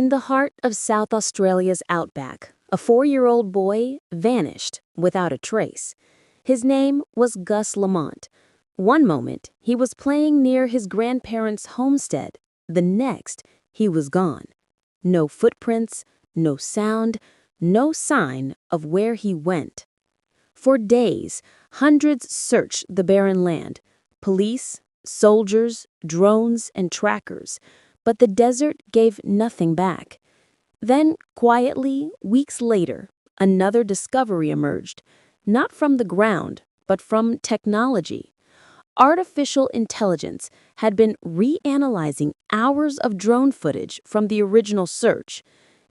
In the heart of South Australia's Outback, a 4-year-old boy vanished without a trace. His name was Gus Lamont. One moment, he was playing near his grandparents' homestead. The next, he was gone. No footprints, no sound, no sign of where he went. For days, hundreds searched the barren land. Police, soldiers, drones, and trackers. But the desert gave nothing back. Then, quietly, weeks later, another discovery emerged, not from the ground, but from technology. Artificial intelligence had been reanalyzing hours of drone footage from the original search.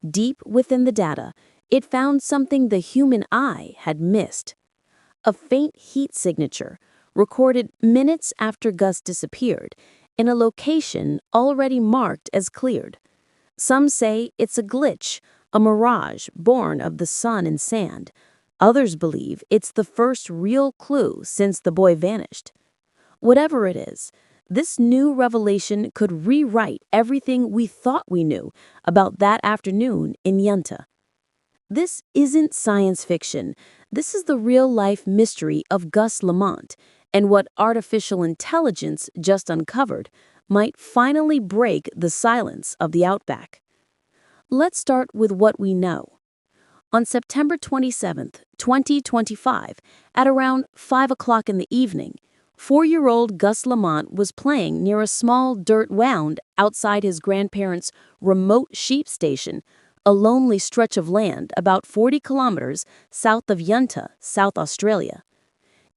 Deep within the data, it found something the human eye had missed. A faint heat signature, recorded minutes after Gus disappeared, in a location already marked as cleared. Some say it's a glitch, a mirage born of the sun and sand. Others believe it's the first real clue since the boy vanished. Whatever it is, this new revelation could rewrite everything we thought we knew about that afternoon in Yunta. This isn't science fiction. This is the real-life mystery of Gus Lamont, and what artificial intelligence just uncovered might finally break the silence of the Outback. Let's start with what we know. On September 27, 2025, at around 5 o'clock in the evening, 4-year-old Gus Lamont was playing near a small dirt mound outside his grandparents' remote sheep station, a lonely stretch of land about 40 kilometers south of Yunta, South Australia.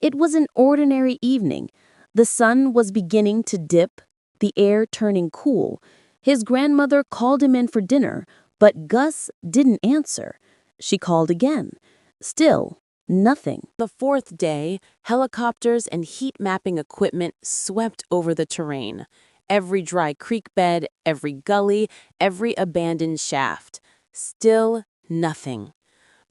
It was an ordinary evening. The sun was beginning to dip, the air turning cool. His grandmother called him in for dinner, but Gus didn't answer. She called again. Still, nothing. The fourth day, helicopters and heat mapping equipment swept over the terrain. Every dry creek bed, every gully, every abandoned shaft. Still nothing.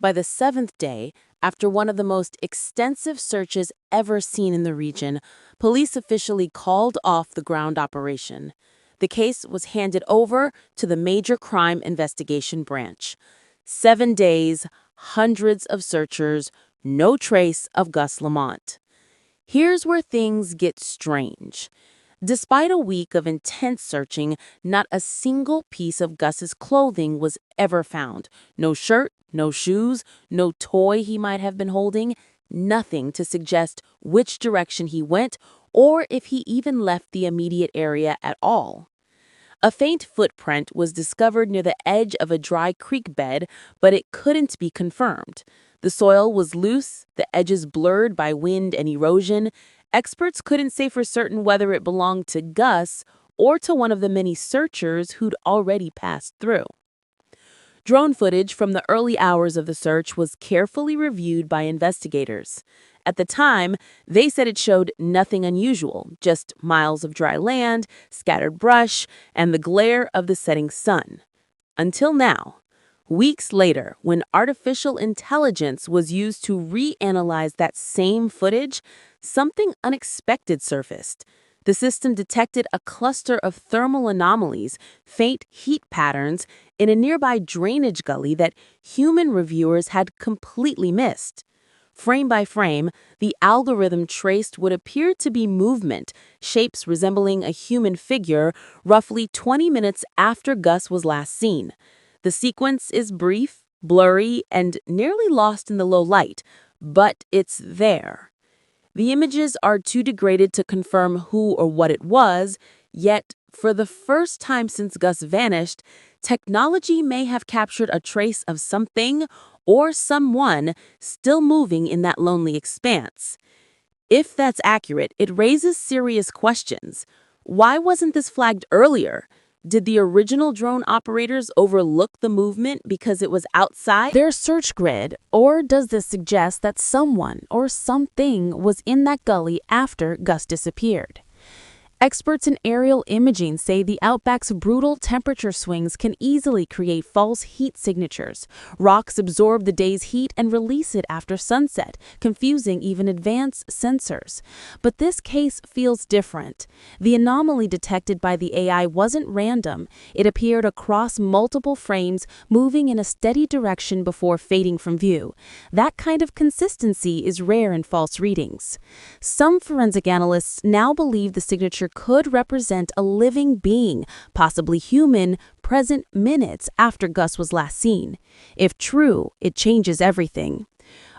By the 7th day, after one of the most extensive searches ever seen in the region, police officially called off the ground operation. The case was handed over to the Major Crime Investigation Branch. 7 days, hundreds of searchers, no trace of Gus Lamont. Here's where things get strange. Despite a week of intense searching, not a single piece of Gus's clothing was ever found. No shirt, no shoes, no toy he might have been holding, nothing to suggest which direction he went or if he even left the immediate area at all. A faint footprint was discovered near the edge of a dry creek bed, but it couldn't be confirmed. The soil was loose, the edges blurred by wind and erosion. Experts couldn't say for certain whether it belonged to Gus or to one of the many searchers who'd already passed through. Drone footage from the early hours of the search was carefully reviewed by investigators. At the time, they said it showed nothing unusual, just miles of dry land, scattered brush, and the glare of the setting sun. Until now. Weeks later, when artificial intelligence was used to reanalyze that same footage, something unexpected surfaced. The system detected a cluster of thermal anomalies, faint heat patterns, in a nearby drainage gully that human reviewers had completely missed. Frame by frame, the algorithm traced what appeared to be movement, shapes resembling a human figure, roughly 20 minutes after Gus was last seen. The sequence is brief, blurry, and nearly lost in the low light, but it's there. The images are too degraded to confirm who or what it was, yet, for the first time since Gus vanished, technology may have captured a trace of something or someone still moving in that lonely expanse. If that's accurate, it raises serious questions. Why wasn't this flagged earlier? Did the original drone operators overlook the movement because it was outside their search grid, or does this suggest that someone or something was in that gully after Gus disappeared? Experts in aerial imaging say the Outback's brutal temperature swings can easily create false heat signatures. Rocks absorb the day's heat and release it after sunset, confusing even advanced sensors. But this case feels different. The anomaly detected by the AI wasn't random. It appeared across multiple frames, moving in a steady direction before fading from view. That kind of consistency is rare in false readings. Some forensic analysts now believe the signature could represent a living being, possibly human, present minutes after Gus was last seen. If true, it changes everything.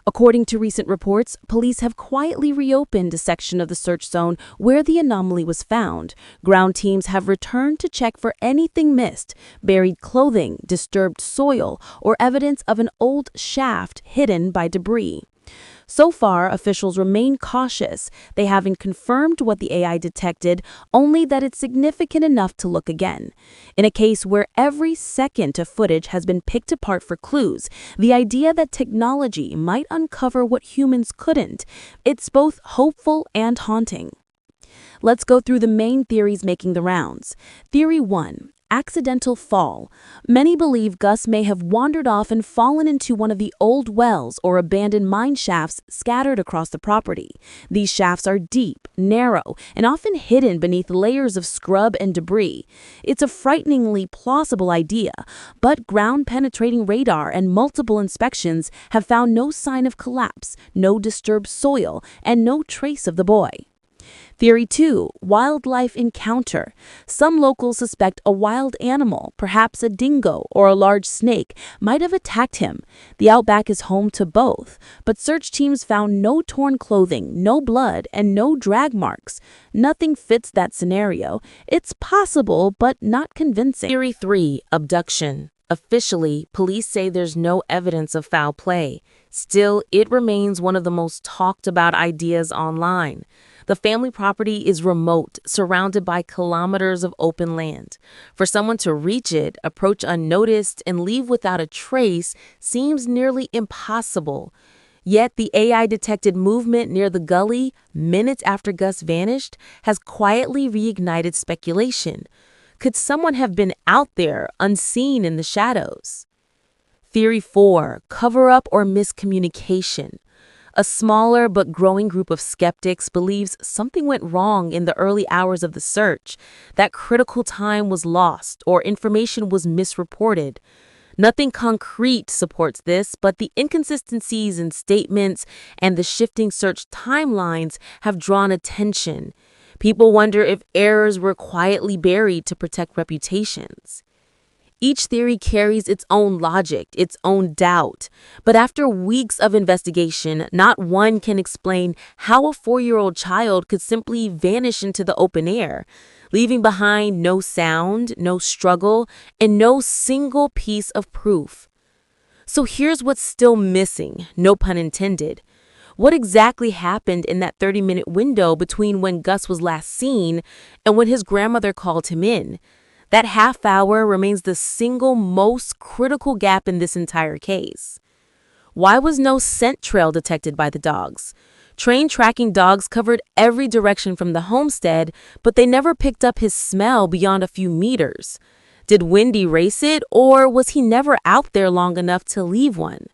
According to recent reports, police have quietly reopened a section of the search zone where the anomaly was found. Ground teams have returned to check for anything missed: buried clothing, disturbed soil, or evidence of an old shaft hidden by debris. So far, officials remain cautious. They haven't confirmed what the AI detected, only that it's significant enough to look again. In a case where every second of footage has been picked apart for clues, the idea that technology might uncover what humans couldn't, it's both hopeful and haunting. Let's go through the main theories making the rounds. Theory 1. Accidental fall. Many believe Gus may have wandered off and fallen into one of the old wells or abandoned mine shafts scattered across the property. These shafts are deep, narrow, and often hidden beneath layers of scrub and debris. It's a frighteningly plausible idea, but ground-penetrating radar and multiple inspections have found no sign of collapse, no disturbed soil, and no trace of the boy. Theory 2. Wildlife encounter. Some locals suspect a wild animal, perhaps a dingo or a large snake, might have attacked him. The Outback is home to both, but search teams found no torn clothing, no blood, and no drag marks. Nothing fits that scenario. It's possible, but not convincing. Theory 3. Abduction. Officially, police say there's no evidence of foul play. Still, it remains one of the most talked about ideas online. The family property is remote, surrounded by kilometers of open land. For someone to reach it, approach unnoticed, and leave without a trace seems nearly impossible. Yet the AI detected movement near the gully minutes after Gus vanished has quietly reignited speculation. Could someone have been out there, unseen in the shadows? Theory 4. Cover-up or miscommunication. A smaller but growing group of skeptics believes something went wrong in the early hours of the search, that critical time was lost or information was misreported. Nothing concrete supports this, but the inconsistencies in statements and the shifting search timelines have drawn attention. People wonder if errors were quietly buried to protect reputations. Each theory carries its own logic, its own doubt. But after weeks of investigation, not one can explain how a 4-year-old child could simply vanish into the open air, leaving behind no sound, no struggle, and no single piece of proof. So here's what's still missing, no pun intended. What exactly happened in that 30-minute window between when Gus was last seen and when his grandmother called him in? That half hour remains the single most critical gap in this entire case. Why was no scent trail detected by the dogs? Trained tracking dogs covered every direction from the homestead, but they never picked up his smell beyond a few meters. Did wind erase it, or was he never out there long enough to leave one?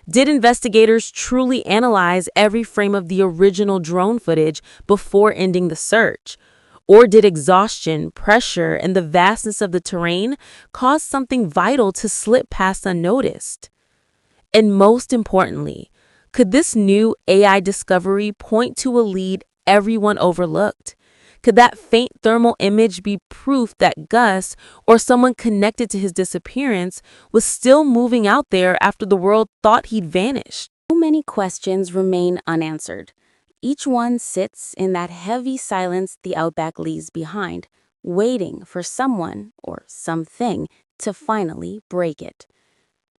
Did investigators truly analyze every frame of the original drone footage before ending the search? Or did exhaustion, pressure, and the vastness of the terrain cause something vital to slip past unnoticed? And most importantly, could this new AI discovery point to a lead everyone overlooked? Could that faint thermal image be proof that Gus, or someone connected to his disappearance, was still moving out there after the world thought he'd vanished? So many questions remain unanswered. Each one sits in that heavy silence the Outback leaves behind, waiting for someone or something to finally break it.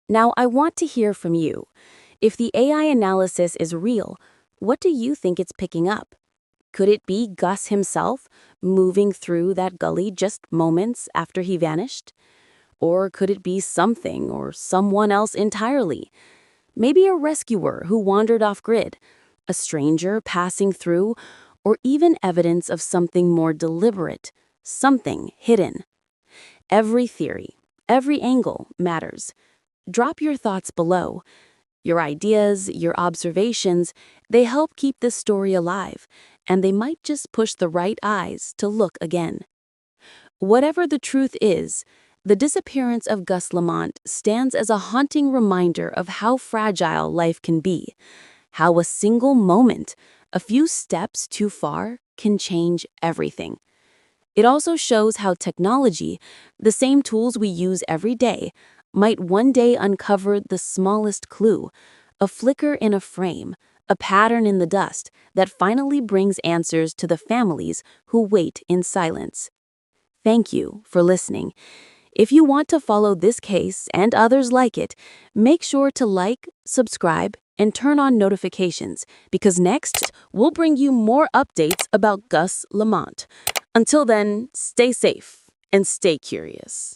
Now, I want to hear from you. If the AI analysis is real, what do you think it's picking up? Could it be Gus himself moving through that gully just moments after he vanished? Or could it be something or someone else entirely? Maybe a rescuer who wandered off grid, a stranger passing through, or even evidence of something more deliberate, something hidden. Every theory, every angle matters. Drop your thoughts below. Your ideas, your observations, they help keep this story alive, and they might just push the right eyes to look again. Whatever the truth is, the disappearance of Gus Lamont stands as a haunting reminder of how fragile life can be, how a single moment, a few steps too far, can change everything. It also shows how technology, the same tools we use every day, might one day uncover the smallest clue, a flicker in a frame, a pattern in the dust that finally brings answers to the families who wait in silence. Thank you for listening. If you want to follow this case and others like it, make sure to like, subscribe, and turn on notifications, because next we'll bring you more updates about Gus Lamont. Until then, stay safe and stay curious.